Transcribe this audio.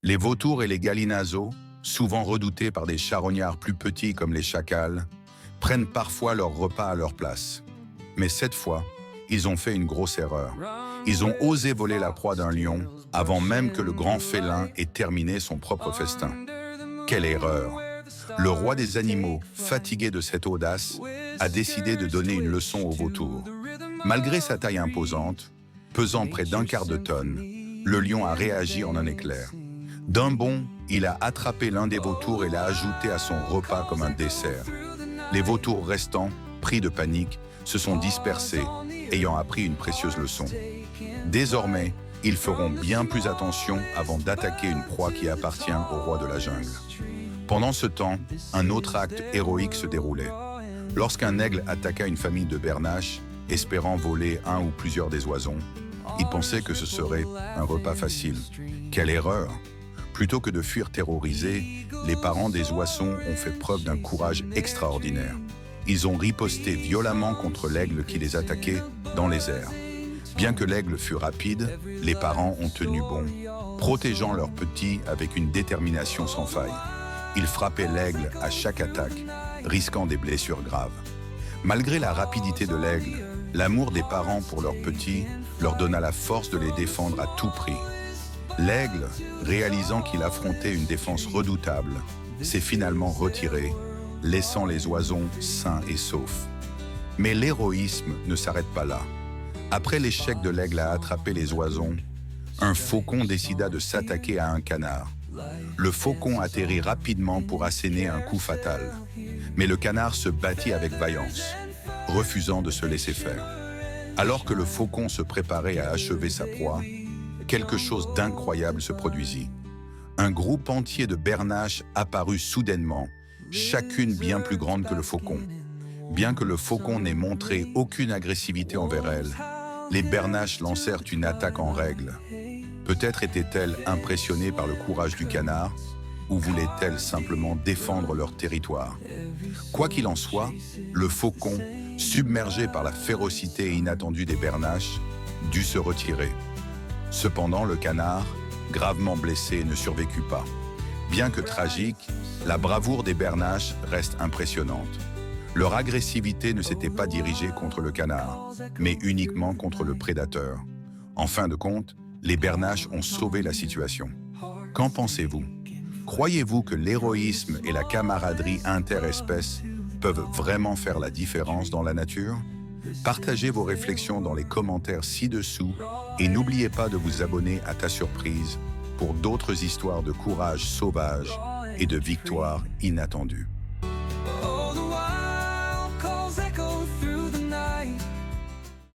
Les vautours et les gallinazos, souvent redoutés par des charognards plus petits comme les chacals, prennent parfois leur repas à leur place. Mais cette fois, ils ont fait une grosse erreur. Ils ont osé voler la proie d'un lion avant même que le grand félin ait terminé son propre festin. Quelle erreur! Le roi des animaux, fatigué de cette audace, a décidé de donner une leçon aux vautours. Malgré sa taille imposante, pesant près d'un quart de tonne, le lion a réagi en un éclair. D'un bond, il a attrapé l'un des vautours et l'a ajouté à son repas comme un dessert. Les vautours restants, pris de panique, se sont dispersés, ayant appris une précieuse leçon. Désormais, ils feront bien plus attention avant d'attaquer une proie qui appartient au roi de la jungle. Pendant ce temps, un autre acte héroïque se déroulait. Lorsqu'un aigle attaqua une famille de bernaches, espérant voler un ou plusieurs des oisons, il pensait que ce serait un repas facile. Quelle erreur! Plutôt que de fuir terrorisés, les parents des oiseaux ont fait preuve d'un courage extraordinaire. Ils ont riposté violemment contre l'aigle qui les attaquait dans les airs. Bien que l'aigle fût rapide, les parents ont tenu bon, protégeant leurs petits avec une détermination sans faille. Ils frappaient l'aigle à chaque attaque, risquant des blessures graves. Malgré la rapidité de l'aigle, l'amour des parents pour leurs petits leur donna la force de les défendre à tout prix. L'aigle, réalisant qu'il affrontait une défense redoutable, s'est finalement retiré, laissant les oisons sains et saufs. Mais l'héroïsme ne s'arrête pas là. Après l'échec de l'aigle à attraper les oisons, un faucon décida de s'attaquer à un canard. Le faucon atterrit rapidement pour asséner un coup fatal. Mais le canard se battit avec vaillance, refusant de se laisser faire. Alors que le faucon se préparait à achever sa proie, quelque chose d'incroyable se produisit. Un groupe entier de bernaches apparut soudainement, chacune bien plus grande que le faucon. Bien que le faucon n'ait montré aucune agressivité envers elle, les bernaches lancèrent une attaque en règle. Peut-être étaient-elles impressionnées par le courage du canard, ou voulaient-elles simplement défendre leur territoire. Quoi qu'il en soit, le faucon, submergé par la férocité inattendue des bernaches, dut se retirer. Cependant, le canard, gravement blessé, ne survécut pas. Bien que tragique, la bravoure des bernaches reste impressionnante. Leur agressivité ne s'était pas dirigée contre le canard, mais uniquement contre le prédateur. En fin de compte, les bernaches ont sauvé la situation. Qu'en pensez-vous? Croyez-vous que l'héroïsme et la camaraderie interespèces peuvent vraiment faire la différence dans la nature? Partagez vos réflexions dans les commentaires ci-dessous et n'oubliez pas de vous abonner à Ta Surprise pour d'autres histoires de courage sauvage et de victoires inattendues.